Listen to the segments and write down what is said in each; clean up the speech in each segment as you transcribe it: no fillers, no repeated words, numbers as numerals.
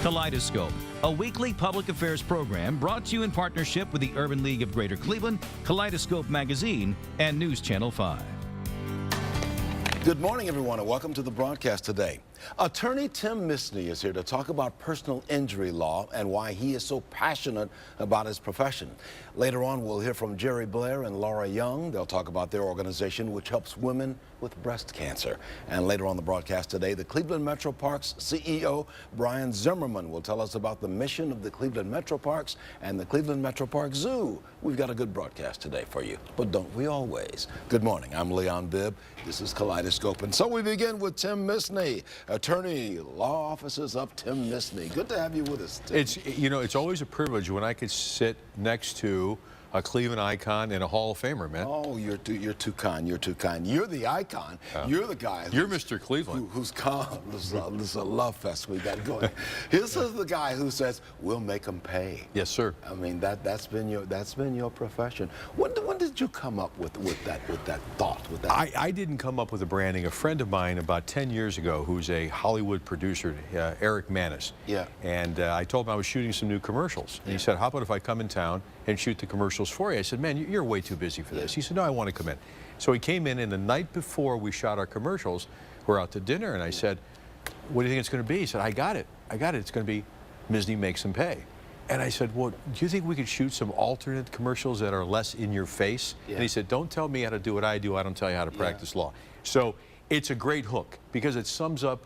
Kaleidoscope, a weekly public affairs program brought to you in partnership with the Urban League of Greater Cleveland, Kaleidoscope Magazine, and News Channel 5. Good morning, everyone, and welcome to the broadcast today. Attorney Tim Misny is here to talk about personal injury law and why he is so passionate about his profession. Later on, we'll hear from Jerry Blair and Laura Young. They'll talk about their organization, which helps women with breast cancer. And later on the broadcast today, the Cleveland Metro Parks CEO, Brian Zimmerman, will tell us about the mission of the Cleveland Metro Parks and the Cleveland Metro Park Zoo. We've got a good broadcast today for you, but don't we always? Good morning. I'm Leon Bibb. This is Kaleidoscope. And so we begin with Tim Misny, attorney, law offices of Tim Misny. Good to have you with us, Tim. It's always a privilege when I could sit next to a Cleveland icon and a Hall of Famer, man. Oh, you're too kind. You're too kind. You're the icon. You're the guy. You're Mr. Cleveland. Who's calm. This is a love fest we got going. This is the guy who says we'll make them pay. Yes, sir. I mean that's been your profession. When did you come up with that thought? I didn't come up with the branding. A friend of mine about 10 years ago, who's a Hollywood producer, Eric Manis. Yeah. And I told him I was shooting some new commercials. And he said, "How about if I come in town and shoot the commercials for you?" I said, "Man, you're way too busy for this." He said, "No, I want to come in." So he came in, and the night before we shot our commercials, we're out to dinner, and I said, "What do you think it's going to be?" He said, I got it. It's going to be Misny Makes Them Pay." And I said, "Well, do you think we could shoot some alternate commercials that are less in your face?" And he said, "Don't tell me how to do what I do. I don't tell you how to practice law." So it's a great hook because it sums up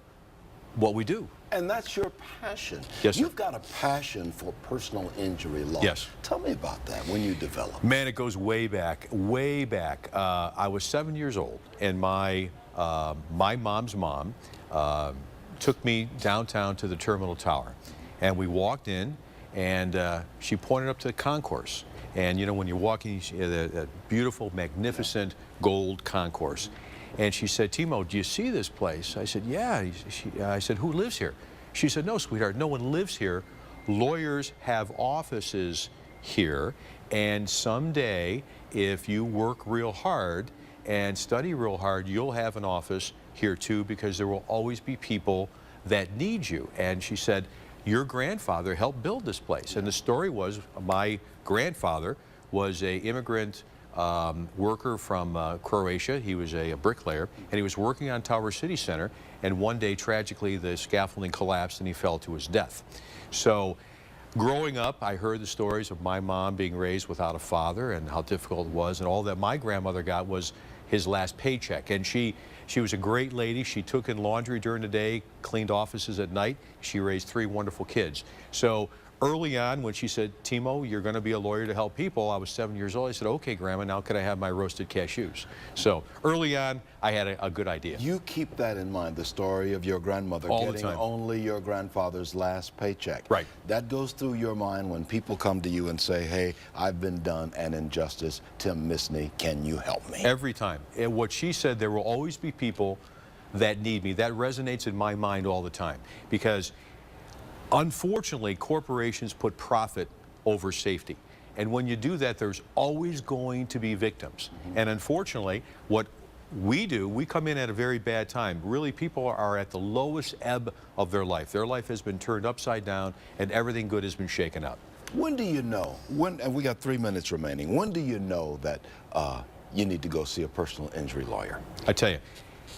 what we do. And that's your passion. Yes, sir. You've got a passion for personal injury law. Yes. Tell me about that, when you developed. Man, it goes way back, way back. I was 7 years old, and my mom's mom took me downtown to the Terminal Tower. And we walked in, and she pointed up to the concourse. And, you know, when you're walking, you see that beautiful, magnificent gold concourse. And she said, "Timo, do you see this place?" I said, "Yeah." I said, "Who lives here?" She said, "No, sweetheart, no one lives here. Lawyers have offices here, and someday, if you work real hard and study real hard, you'll have an office here too, because there will always be people that need you." And she said, "Your grandfather helped build this place." And the story was, my grandfather was an immigrant worker from Croatia. He was a bricklayer, and he was working on Tower City Center, and one day, tragically, the scaffolding collapsed and he fell to his death. So growing up, I heard the stories of my mom being raised without a father and how difficult it was, and all that my grandmother got was his last paycheck. And she was a great lady. She took in laundry during the day, cleaned offices at night. She raised 3 wonderful kids. So early on, when she said, "Timo, you're going to be a lawyer to help people," I was 7 years old. I said, "Okay, Grandma, now can I have my roasted cashews?" So early on, I had a good idea. You keep that in mind, the story of your grandmother getting only your grandfather's last paycheck. Right. That goes through your mind when people come to you and say, "Hey, I've been done an injustice. Tim Misny, can you help me?" Every time. And what she said, there will always be people that need me. That resonates in my mind all the time, because unfortunately, corporations put profit over safety. And when you do that, there's always going to be victims. And unfortunately, what we do, we come in at a very bad time. Really, people are at the lowest ebb of their life. Their life has been turned upside down, and everything good has been shaken up. When do you know, and we got 3 minutes remaining, when do you know that you need to go see a personal injury lawyer? I tell you,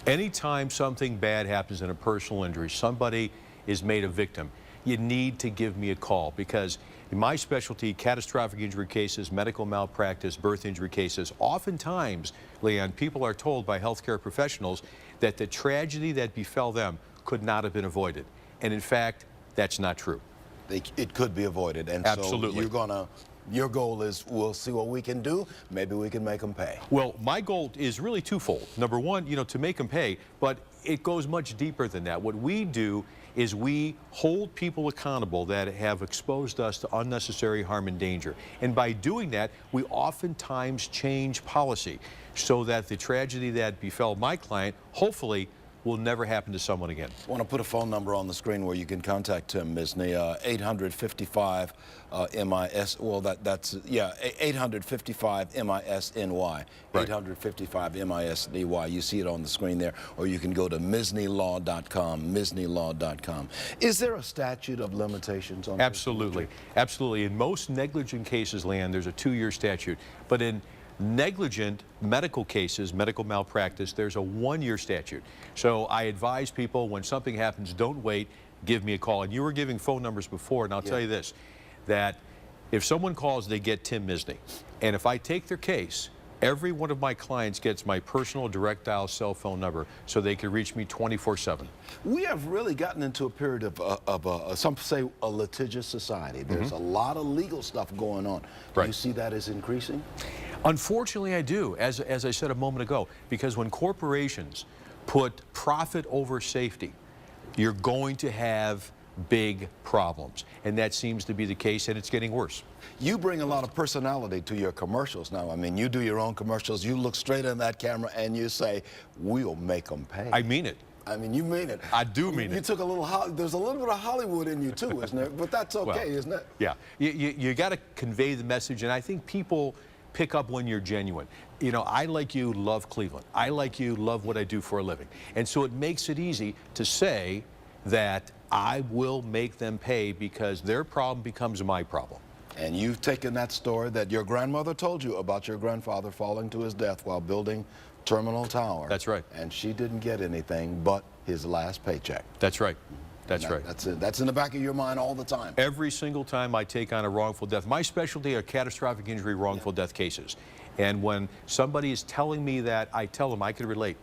anytime something bad happens in a personal injury, somebody is made a victim, you need to give me a call, because in my specialty, catastrophic injury cases, medical malpractice, birth injury cases, oftentimes, Leon, people are told by healthcare professionals that the tragedy that befell them could not have been avoided. And in fact, that's not true. It could be avoided. And absolutely. So your goal is, we'll see what we can do. Maybe we can make them pay. Well, my goal is really twofold. Number one, to make them pay, but it goes much deeper than that. What we do is we hold people accountable that have exposed us to unnecessary harm and danger. And by doing that, we oftentimes change policy so that the tragedy that befell my client hopefully will never happen to someone again. I want to put a phone number on the screen where you can contact Tim Misny, 855 MIS. Well, that's 855 MISNY. Right. 855 MISNY. You see it on the screen there, or you can go to misnylaw.com. Misnylaw.com. Is there a statute of limitations on? Absolutely, absolutely. In most negligent cases, Leanne, there's a 2-year statute, but in negligent medical cases, medical malpractice, there's a 1-year statute. So I advise people, when something happens, don't wait, give me a call. And you were giving phone numbers before, and I'll tell you this, that if someone calls, they get Tim Misny. And if I take their case, every one of my clients gets my personal direct dial cell phone number so they can reach me 24/7. We have really gotten into a period of some say a litigious society. There's a lot of legal stuff going on. Do you see that as increasing? Unfortunately, I do, as I said a moment ago, because when corporations put profit over safety, you're going to have big problems. And that seems to be the case, and it's getting worse. You bring a lot of personality to your commercials now. I mean, you do your own commercials. You look straight in that camera and you say, we'll make them pay. I mean it. I mean, you mean it. I do mean it. You took a little, there's a little bit of Hollywood in you too, isn't there? But that's okay, Well, isn't it? Yeah. You got to convey the message, and I think people pick up when you're genuine. You know, I, like you, love Cleveland. I, like you, love what I do for a living. And so it makes it easy to say that I will make them pay because their problem becomes my problem. And you've taken that story that your grandmother told you about your grandfather falling to his death while building Terminal Tower. That's right. And she didn't get anything but his last paycheck. That's right. That's right. That's in the back of your mind all the time. Every single time I take on a wrongful death, my specialty are catastrophic injury wrongful death cases. And when somebody is telling me that, I tell them I could relate.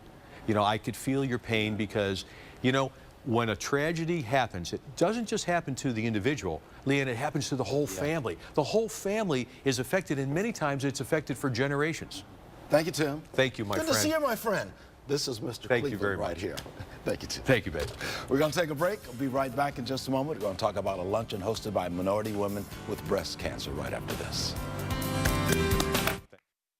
You know, I could feel your pain because, you know, when a tragedy happens, it doesn't just happen to the individual, Leanne, it happens to the whole family. The whole family is affected, and many times it's affected for generations. Thank you, Tim. Thank you, my friend. Good to see you, my friend. This is Mr. Thank Cleveland you very right much. here. Thank you, Tim. Thank you, babe. We're going to take a break. We'll be right back in just a moment. We're going to talk about a luncheon hosted by minority women with breast cancer right after this.